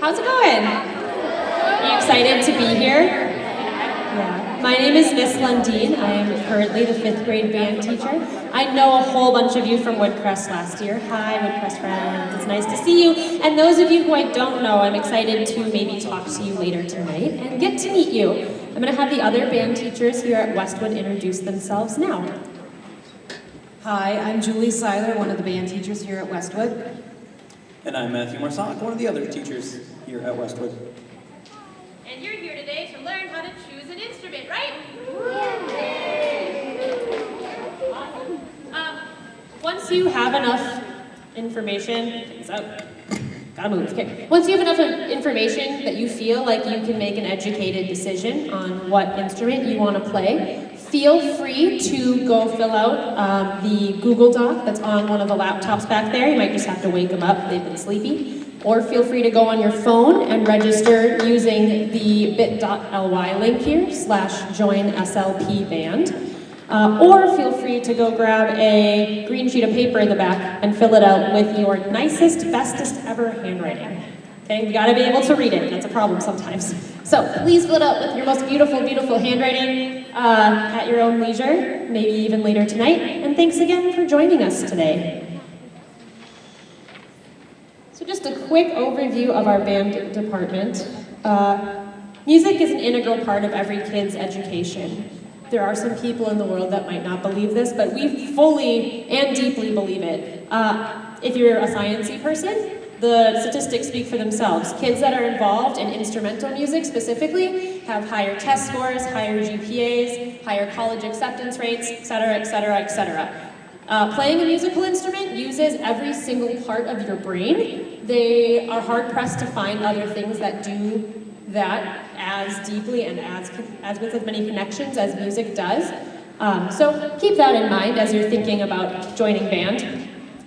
How's it going? Are you excited to be here? Yeah. My name is Miss Lundeen. I am currently the 5th grade band teacher. I know a whole bunch of you from Woodcrest last year. Hi, Woodcrest friends. It's nice to see you. And those of you who I don't know, I'm excited to maybe talk to you later tonight and get to meet you. I'm going to have the other band teachers here at Westwood introduce themselves now. Hi, I'm Julie Seiler, one of the band teachers here at Westwood. And I'm Matthew Marsonic, one of the other teachers here at Westwood. And you're here today to learn how to choose an instrument, right? Once you have enough information, things up. Gotta move. Okay. Once you have enough information that you feel like you can make an educated decision on what instrument you want to play, feel free to go fill out the Google Doc that's on one of the laptops back there. You might just have to wake them up, they've been sleepy. Or feel free to go on your phone and register using the bit.ly link here, /joinslpband. Or feel free to go grab a green sheet of paper in the back and fill it out with your nicest, bestest ever handwriting. Okay, we gotta be able to read it. That's a problem sometimes. So please fill it out with your most beautiful, beautiful handwriting at your own leisure, maybe even later tonight. And thanks again for joining us today. So just a quick overview of our band department. Music is an integral part of every kid's education. There are some people in the world that might not believe this, but we fully and deeply believe it. If you're a sciencey person, the statistics speak for themselves. Kids that are involved in instrumental music specifically have higher test scores, higher GPAs, higher college acceptance rates, etc., etc., etc. Playing a musical instrument uses every single part of your brain. They are hard-pressed to find other things that do that as deeply and as with as many connections as music does. So keep that in mind as you're thinking about joining band.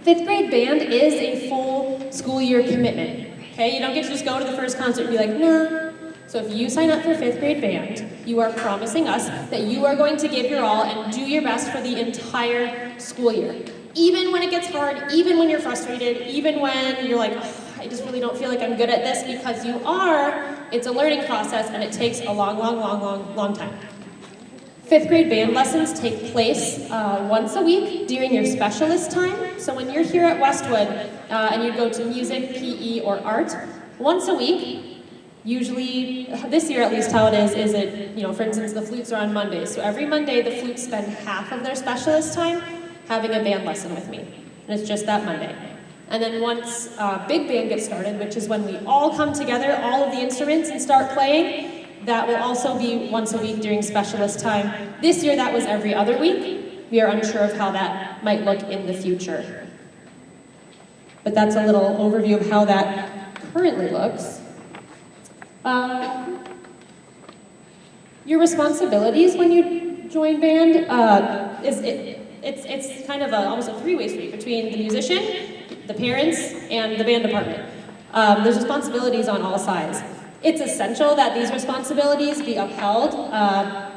5th grade band is a full school year commitment. Okay, you don't get to just go to the first concert and be like, nah. So if you sign up for 5th grade band, you are promising us that you are going to give your all and do your best for the entire school year. Even when it gets hard, even when you're frustrated, even when you're like, oh, I just really don't feel like I'm good at this, because you are. It's a learning process and it takes a long, long, long, long, long time. 5th grade band lessons take place once a week during your specialist time. So when you're here at Westwood and you go to music, PE, or art, once a week, usually, this year at least how it is it, for instance, the flutes are on Mondays. So every Monday the flutes spend half of their specialist time having a band lesson with me. And it's just that Monday. And then once big band gets started, which is when we all come together, all of the instruments, and start playing, that will also be once a week during specialist time. This year that was every other week. We are unsure of how that might look in the future. But that's a little overview of how that currently looks. Your responsibilities when you join band it's kind of almost a three-way street between the musician, the parents, and the band department. There's responsibilities on all sides. It's essential that these responsibilities be upheld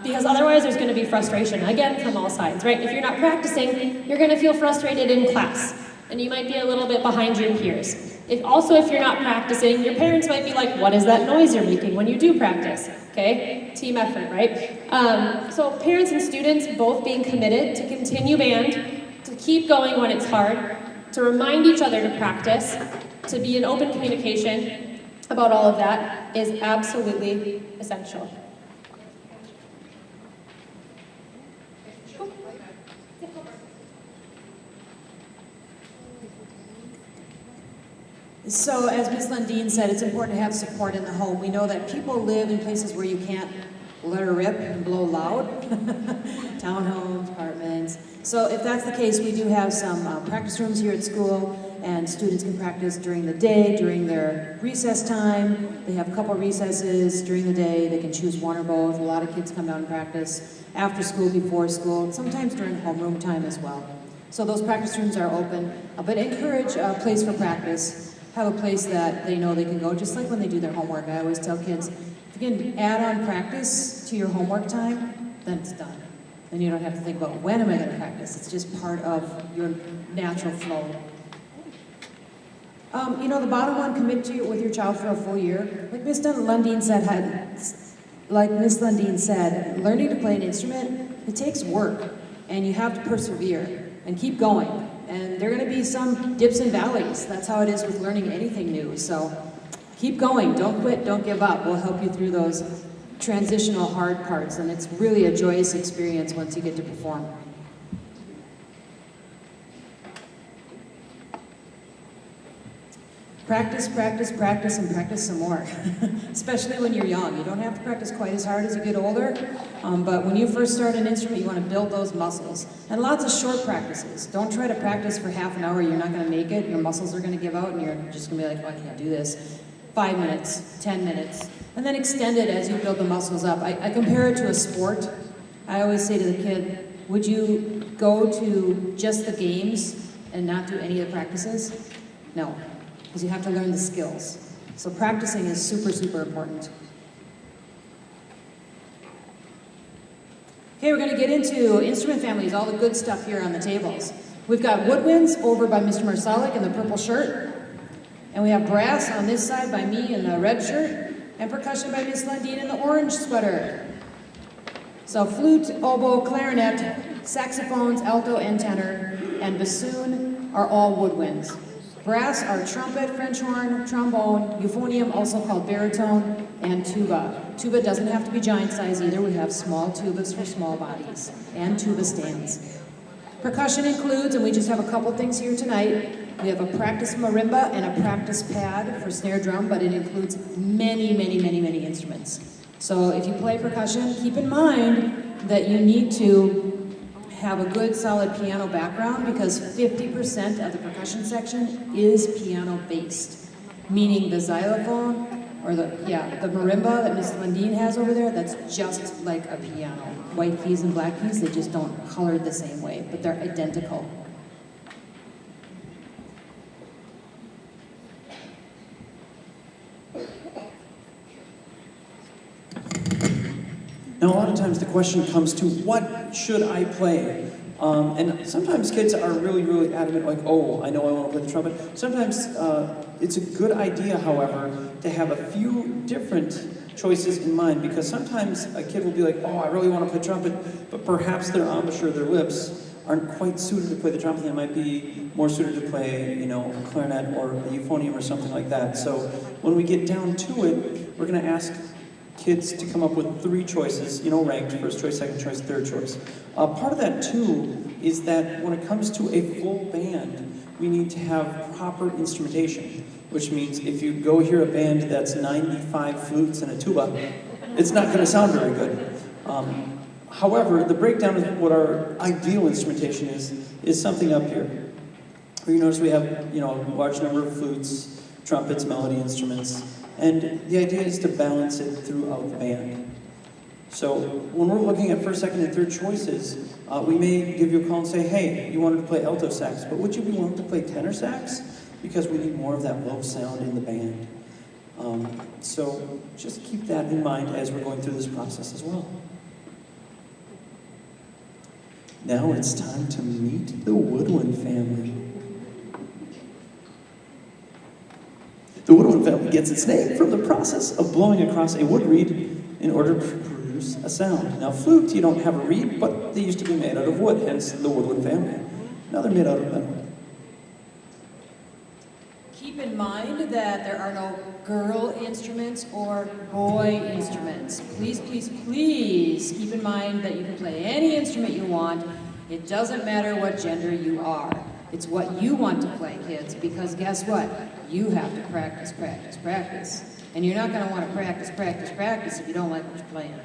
because otherwise there's going to be frustration, again, from all sides, right? If you're not practicing, you're going to feel frustrated in class, and you might be a little bit behind your peers. If you're not practicing, your parents might be like, what is that noise you're making when you do practice? Okay, team effort, right? So parents and students both being committed to continue band, to keep going when it's hard, to remind each other to practice, to be in open communication about all of that is absolutely essential. So as Ms. Lundeen said, it's important to have support in the home. We know that people live in places where you can't let her rip and blow loud. Townhomes, apartments. So if that's the case, we do have some practice rooms here at school, and students can practice during the day, during their recess time. They have a couple recesses during the day. They can choose one or both. A lot of kids come down and practice after school, before school, and sometimes during homeroom time as well. So those practice rooms are open, but encourage a place for practice. Have a place that they know they can go, just like when they do their homework. I always tell kids, if you can add on practice to your homework time, then it's done. Then you don't have to think about when am I going to practice. It's just part of your natural flow. The bottom one, commit to with your child for a full year. Like Miss Lundeen said, learning to play an instrument, it takes work, and you have to persevere and keep going. And there are going to be some dips and valleys. That's how it is with learning anything new. So keep going, don't quit, don't give up. We'll help you through those transitional hard parts, and it's really a joyous experience once you get to perform. Practice, practice, practice, and practice some more, especially when you're young. You don't have to practice quite as hard as you get older, but when you first start an instrument, you want to build those muscles. And lots of short practices. Don't try to practice for half an hour. You're not going to make it. Your muscles are going to give out, and you're just going to be like, oh, I can't do this. 5 minutes, 10 minutes, and then extend it as you build the muscles up. I compare it to a sport. I always say to the kid, would you go to just the games and not do any of the practices? No. Because you have to learn the skills. So practicing is super, super important. Okay, we're going to get into instrument families, all the good stuff here on the tables. We've got woodwinds over by Mr. Marsalik in the purple shirt. And we have brass on this side by me in the red shirt. And percussion by Miss Lundeen in the orange sweater. So flute, oboe, clarinet, saxophones, alto, and tenor, and bassoon are all woodwinds. Brass are trumpet, French horn, trombone, euphonium, also called baritone, and tuba. Tuba doesn't have to be giant size either. We have small tubas for small bodies, and tuba stands. Percussion includes, and we just have a couple things here tonight, we have a practice marimba and a practice pad for snare drum, but it includes many, many, many, many instruments. So if you play percussion, keep in mind that you need to have a good solid piano background because 50% of the percussion section is piano based, meaning the xylophone or the marimba that Miss Lundeen has over there, that's just like a piano. White keys and black keys, they just don't color the same way, but they're identical. Now, a lot of times the question comes to, what should I play? And sometimes kids are really, really adamant, like, oh, I know I want to play the trumpet. Sometimes it's a good idea, however, to have a few different choices in mind, because sometimes a kid will be like, oh, I really want to play trumpet, but perhaps their embouchure, their lips, aren't quite suited to play the trumpet. They might be more suited to play, a clarinet or a euphonium or something like that. So when we get down to it, we're going to ask kids to come up with 3 choices, ranked, first choice, second choice, third choice. Part of that, too, is that when it comes to a full band, we need to have proper instrumentation, which means if you go hear a band that's 95 flutes and a tuba, it's not going to sound very good. However, the breakdown of what our ideal instrumentation is something up here. You notice we have, a large number of flutes, trumpets, melody instruments, and the idea is to balance it throughout the band. So when we're looking at first, second, and third choices, we may give you a call and say, hey, you wanted to play alto sax, but would you be willing to play tenor sax? Because we need more of that low sound in the band. So just keep that in mind as we're going through this process as well. Now it's time to meet the woodwind family. The woodwind family gets its name from the process of blowing across a wood reed in order to produce a sound. Now, flute, you don't have a reed, but they used to be made out of wood, hence the woodwind family. Now they're made out of metal. Keep in mind that there are no girl instruments or boy instruments. Please, please, please keep in mind that you can play any instrument you want. It doesn't matter what gender you are. It's what you want to play, kids, because guess what? You have to practice, practice, practice. And you're not going to want to practice, practice, practice if you don't like what you're playing.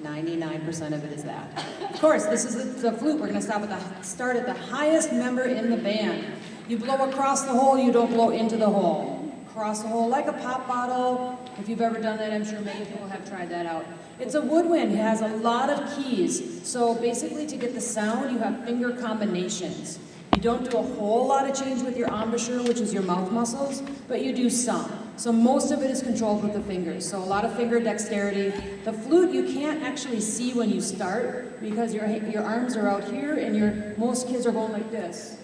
99% of it is that. Of course, this is the flute. We're going to start at the highest member in the band. You blow across the hole, you don't blow into the hole. Across the hole like a pop bottle. If you've ever done that, I'm sure many people have tried that out. It's a woodwind. It has a lot of keys. So basically to get the sound, you have finger combinations. You don't do a whole lot of change with your embouchure, which is your mouth muscles, but you do some. So most of it is controlled with the fingers. So a lot of finger dexterity. The flute you can't actually see when you start because your arms are out here and most kids are going like this.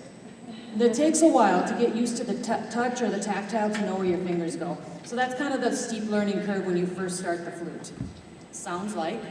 It takes a while to get used to the touch or the tactile to know where your fingers go. So that's kind of the steep learning curve when you first start the flute. Sounds like.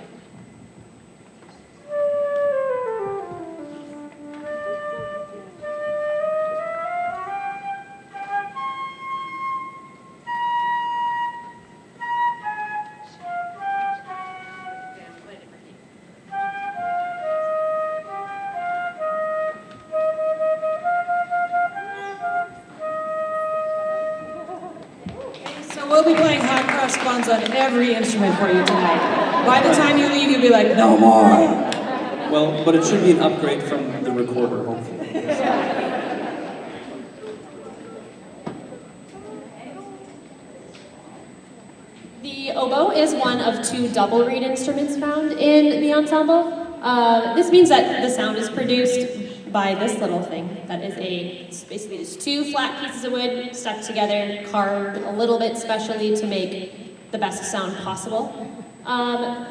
So we'll be playing hot cross buns on every instrument for you tonight. By the time you leave, you'll be like, no more. Well, but it should be an upgrade from the recorder, hopefully. The oboe is one of 2 double reed instruments found in the ensemble. This means that the sound is produced by this little thing. That is it's basically just 2 flat pieces of wood stuck together, carved a little bit specially to make the best sound possible.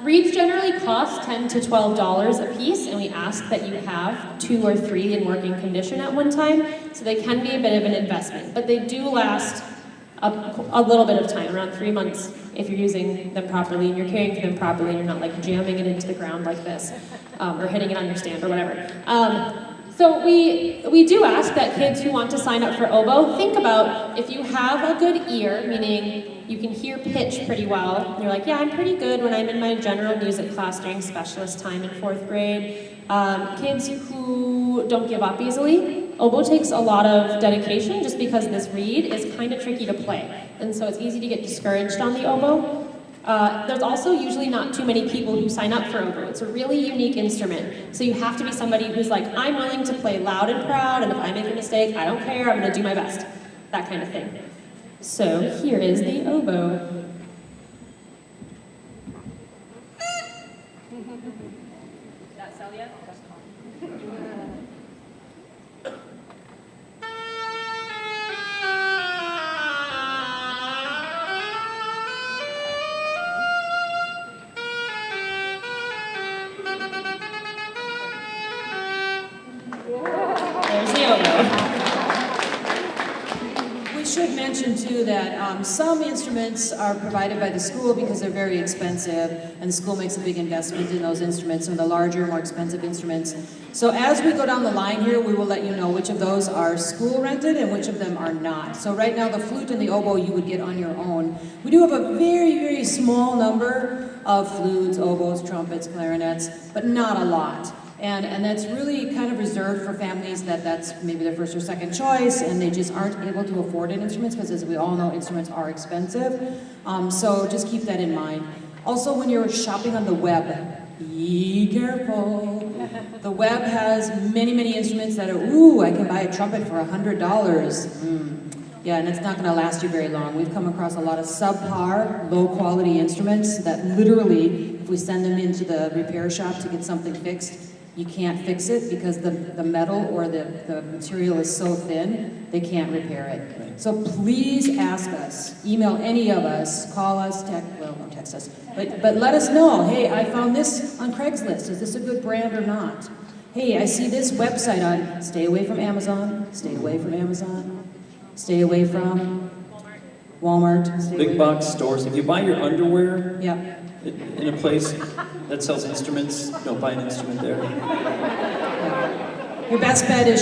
Reeds generally cost $10 to $12 a piece, and we ask that you have 2 or 3 in working condition at one time, so they can be a bit of an investment, but they do last a little bit of time, around 3 months, if you're using them properly and you're caring for them properly and you're not like jamming it into the ground like this, or hitting it on your stand or whatever. So we do ask that kids who want to sign up for oboe, think about if you have a good ear, meaning you can hear pitch pretty well. You're like, yeah, I'm pretty good when I'm in my general music class during specialist time in 4th grade. Kids who don't give up easily, oboe takes a lot of dedication just because this reed is kind of tricky to play. And so it's easy to get discouraged on the oboe. There's also usually not too many people who sign up for oboe. It's a really unique instrument. So you have to be somebody who's like, I'm willing to play loud and proud, and if I make a mistake, I don't care, I'm gonna do my best. That kind of thing. So here is the oboe. That sell yet? There's the oboe. We should mention too that some instruments are provided by the school because they're very expensive, and the school makes a big investment in those instruments, some of the larger, more expensive instruments. So as we go down the line here, we will let you know which of those are school rented and which of them are not. So right now the flute and the oboe you would get on your own. We do have a very, very small number of flutes, oboes, trumpets, clarinets, but not a lot. And that's really kind of reserved for families that's maybe their first or second choice, and they just aren't able to afford an instrument, because as we all know, instruments are expensive. So just keep that in mind. Also, when you're shopping on the web, be careful. The web has many, many instruments that are, ooh, I can buy a trumpet for $100. Yeah, and it's not going to last you very long. We've come across a lot of subpar, low-quality instruments that literally, if we send them into the repair shop to get something fixed, you can't fix it because the metal or the material is so thin, they can't repair it. So please ask us, email any of us, call us, don't text us, but let us know, hey, I found this on Craigslist, is this a good brand or not? Hey, I see this website on, stay away from Amazon, stay away from Amazon, stay away from Walmart. Big box stores. If you buy your underwear Yeah. in a place that sells instruments, don't buy an instrument there. Your best bet is